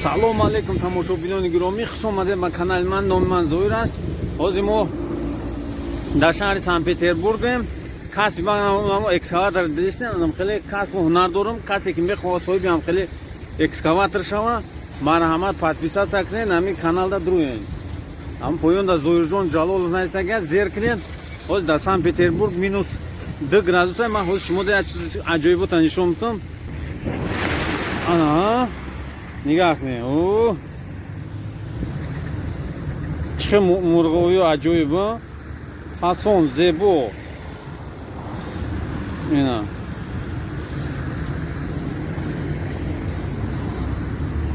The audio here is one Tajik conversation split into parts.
Салом алейкум тамошобинони гиромӣ, хуш омадед ба канали ман. Номи ман Зоир аст. Ҳозир мо дар шаҳри Санкт-Петербургем. Касби ман экскаватор дидем, хеле касбу ҳунар дорам. Касе ки мехоҳад соҳиби хеле экскаватор шава, марҳамат подписатсия кунед, ҳамин каналда дуруед. Ам поёнда Зоирҷон Ҷалолов нависага зеркнед. Ҳозир дар Санкт-Петербург минус 2 градус. Ман ҳозир шумода як чизи аҷоибота нишон медиҳам. Ана нигоҳ кунед. О! Чӣ мурғовию аҷоиб, фасон зебо. Ина.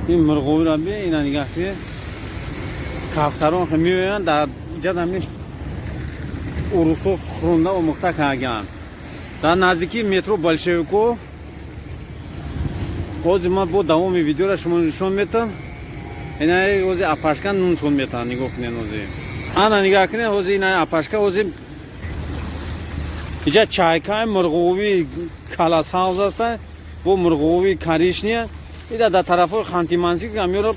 Ин мурғовиро бе, ина нигоҳ кунед. Кафтарон ки меоянд дар иҷа ҳамин урусо хурунда омӯхта карданд. Дар наздикии метро Большевиков. Ҳозир ман бо давоми видеоро шумо нишон медиҳам. Ина ҳозир апашка нишон медиҳам, нигоҳ кунед ҳозир. Ана нигоҳ кунед, ҳозир ина апашка ҳозир иҷа чайкаи мурғовии каласавз аст, бо мурғовии коричнев. Ида дар тарафҳои Ханти-Мансийск ҳамёро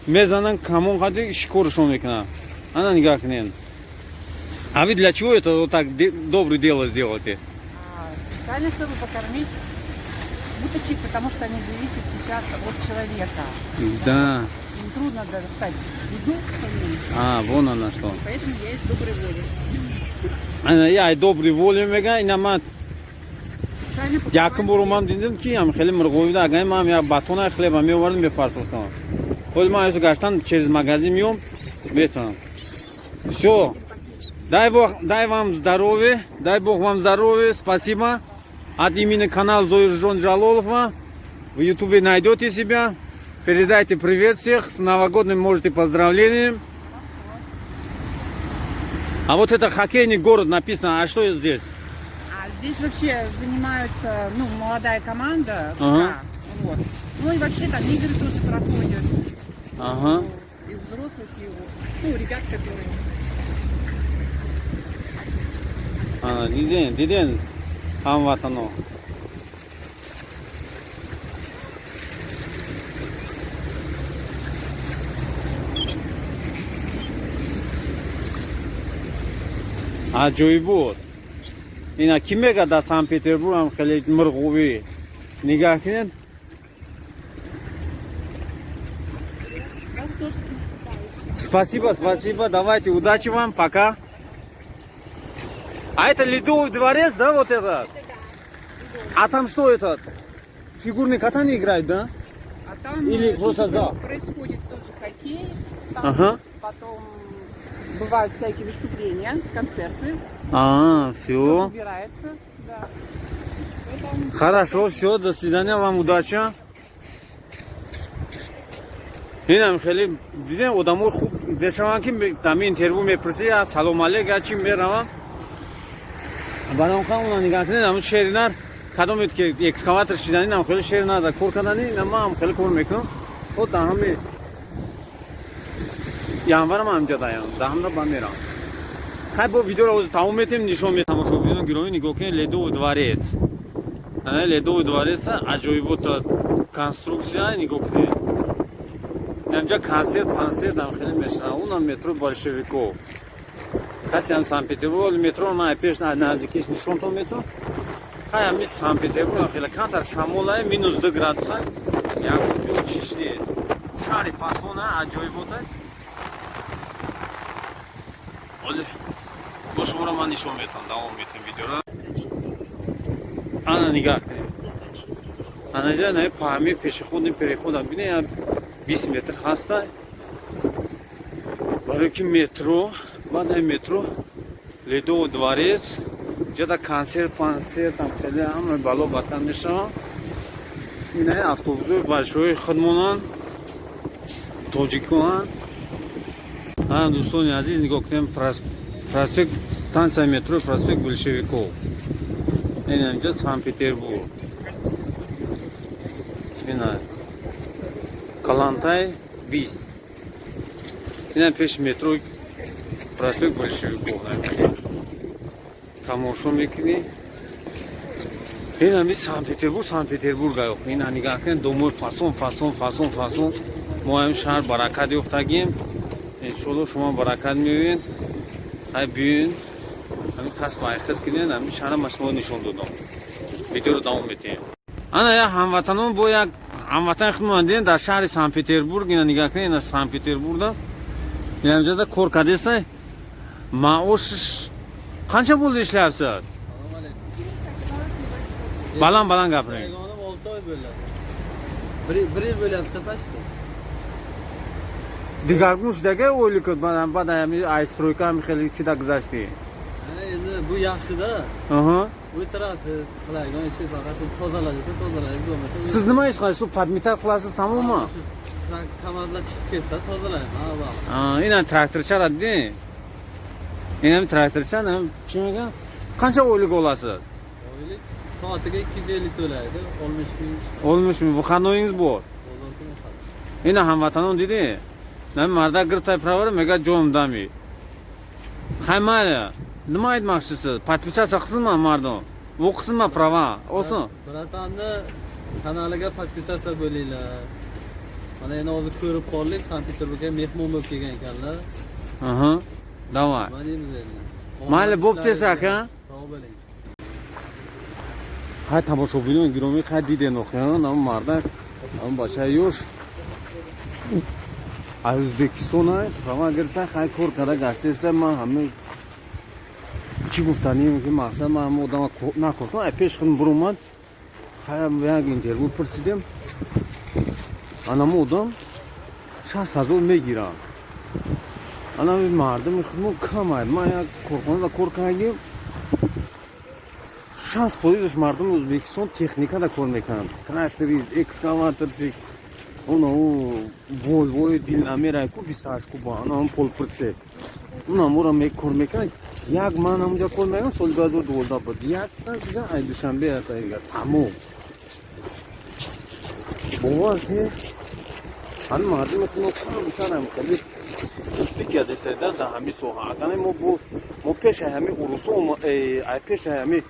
мезананд, камон хади шикорашон мекунанд. Ана нигоҳ кунед. А вы для чего это вот так доброе дело сделаете? Специально, чтобы покормить уточек, потому что они зависят сейчас от человека. Да. Им трудно достать еду. Вон она что. Поэтому я из доброй воли. Я и доброй воли мега, и намат. Якым бурумам дидим ки ам хеле мурғовида, агар ман як батона хлеба меовардим мепартофтам. Ҳозир ман ёса гаштам через магазин меом метавонам. Всё. Дай вам здоровья, дай Бог вам здоровья, спасибо. От имени канала Зоирҷон Ҷалолова. В ютубе найдете себя. Передайте привет всех. С новогодним можете поздравлением. А вот это хоккейный город написано. А что здесь? Здесь вообще занимаются, молодая команда СКА. Вот. Ну и вообще там игры тоже проходят. Ага. И взрослых, и ребят, которые... Диден ҳамватано. Аҷоибот. Ина ки мега дар Санкт-Петербург ҳам хеле мурғовӣ. Нигоҳ кунед. Спасибо, давайте, удачи вам, пока. А это Ледовый дворец, да, вот этот? А там что этот? Фигурное катание играет, да? А там или просто зал? Происходит тоже хоккей, там потом бывают всякие выступления, концерты. Все. Убирается, да. Хорошо, все, до свидания, вам удачи. Инам хеле дидем одамо хуб бешаванд ки тами интервю мепурсия, салом алейкум, чӣ меравам. Барам хам нигоҳ кунед, ҳамун шеринар кадом ки экскаватор шидани нам хеле шеринар да кор кардани, ман хеле кор мекунам. Вот дар ҳами январам ҳамҷа даям, дар ҳамда ба мерам. Хай бо видеоро ҳозир тамом метем, нишон метам. Тамошобинони гиромӣ, нигоҳ кунед, Ледовый дворец. Ледовый дворец аҷоибота конструксия, нигоҳ кунед. Инҷа консерт ҳам хеле мешавад. Унам метро Большевиков. Касе ҳам Санкт-Петербург метро на пеш наздикиш нишонтон метро. Хай ҳами Санкт-Петербург хеле кантар шамола минус 2 градуса. Як чишли. Шаҳри фасона аҷоибота. Оли бо шуморо ман нишон метавонам, давом метем видеоро. Ана нигоҳ кунед. Анаҷа на паҳми пешеходи переходам бинед 20 метр ҳаста. Барои ки метро, баъд метро Ледовый дворец, ҷада консерт там хеле ҳама бало бартар мешаванд. Ина автобусои бачаҳои худмонанд, тоҷикоанд. Дӯстони азиз, нигоҳ кунем, проспект станция метро, проспект Большевиков. Ина инҷа Санкт-Петербург. Ина Калантай 20. Ина пеш метро проспект Большевиков. Тамошо мекунӣ. Ин ҳами Санкт-Петербург аёқ. Ин нигоҳ кунед, домои фасон. ما هم شهر برکتی افتادیم. انشالله شما برکت می‌بینید. های بیاین. همین کس معرفت کردین. همین شهر ما شما نشون دادم. ویدیو رو دوام بدیم. انا یا هموطنان با یک هموطن خدمتگزارین در شهر سن پترزبورگ اینا نگاه کنین. اینا سن پترزبورگda اینجا da کار کردیسه. معاشش qancha bo'ldi ishlayapsiz? Baland gapiring. Yagona 6 oy bo'ladi. Bir yil bo'lyapti pastda. Digargushdagi o'ylik badayami aystroykami xeli ichida guzashdi. Ana endi bu yaxshi-da. Aha. Bu tarafni qilayotgan ishi faqat tozalaydi bo'lmasa. Siz nima ish qilasiz? Shu podmetar qilasiz, tamommi? Kamarlar chiqib ketsa tozalaydi. Ha, bor. Ha, ina traktor charaddi. Ina traktor chanam, tushunmagan. Qancha o'ylik olasiz? Oylik soatiga 250 to'laydi. 60 ming. Olmishmi? Bu qandoyingiz bor? Dollar Ina hamvatanon dedi. Men marda girtay pravar mega jo'mdami. Haymali. Nima aytmoqchisiz? Podpisatsiya qilsinmi mardon? Bu qilsinmi prava? Olsin. Bratanni kanaliga podpisatsiya bo'linglar. Mana endi hozir ko'rib qoldik, Sankt-Peterburgga mehmon bo'lib kelgan ekanlar. Aha. Давай. Nima deymiz endi? Mayli bo'pti aka. Sog' bo'ling. Hay tomoshabinlar giromi qay diden o'qigan, am marda am boshqa yo'q. O'zbekistonda prava girta hay ko'r qara gashtesa men hamma چی گفتنیم که مقصد من هم آدم نکردم پیش خودم برومد خیلی یک اینترویو پرسیدم انا آدم 60,000 میگیرم انا مردم خودم کم است من یک کارخانه کار کردم 60% مردم ازبکستان تکنیکا دا کار میکنن تراکتوری اکسکاواتور اونا ولوو دینامیرای کو 28 کو با انا هم پول پرسید اونا مورا میکار میکنن یک من همونجا کار میکنم سال 2012 بود یک تا دوشنبه هستا دیگر تمام باور که هر مردم خودم کار میکنم خیلی سستی کرده سیده در همین سوها اگر ما پیش همین اروسا پیش همین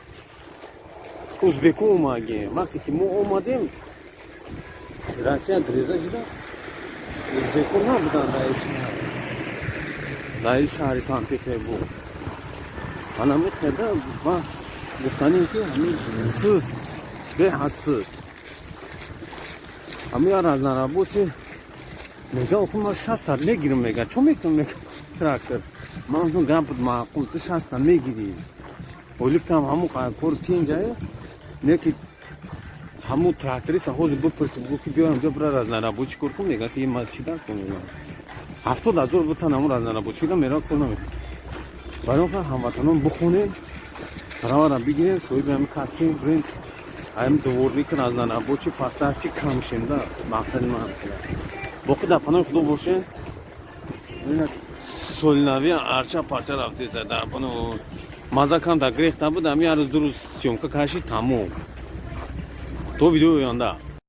ازبکو اومدیم وقتی که ما اومدیم روسیه گریزه شده ازبکو نبودن در شهر سن پترزبورگ انا میخواد با گفتنیم که همین سوز به حسد همین از نرابوچی میگه آخه ما 60 تا میگیرم میگه چون میگم تراکتور من اون گپ معقول تو 60 تا میگیری ولی کم همون کار تین جای نه که همون تراکتوری سهوز بپرسیم که بیام جا برای از نرابوچی کار کنم میگه که این ماشین کنم 70,000 بتن همون از نرابوچی رو میرا کنم برای که هموطنان بخونیم برای بگیریم سوی به همین کاسیم برین هم دور میکن از نرابوچی فاساچی کم شنده مقصد من با خود اپنای خدا باشه سولناوی ارچا پارچا رفته زده اپنو مزا کم دا گریخته بود همی هر روز سیومکا کاشی تموم تو ویدیو یانده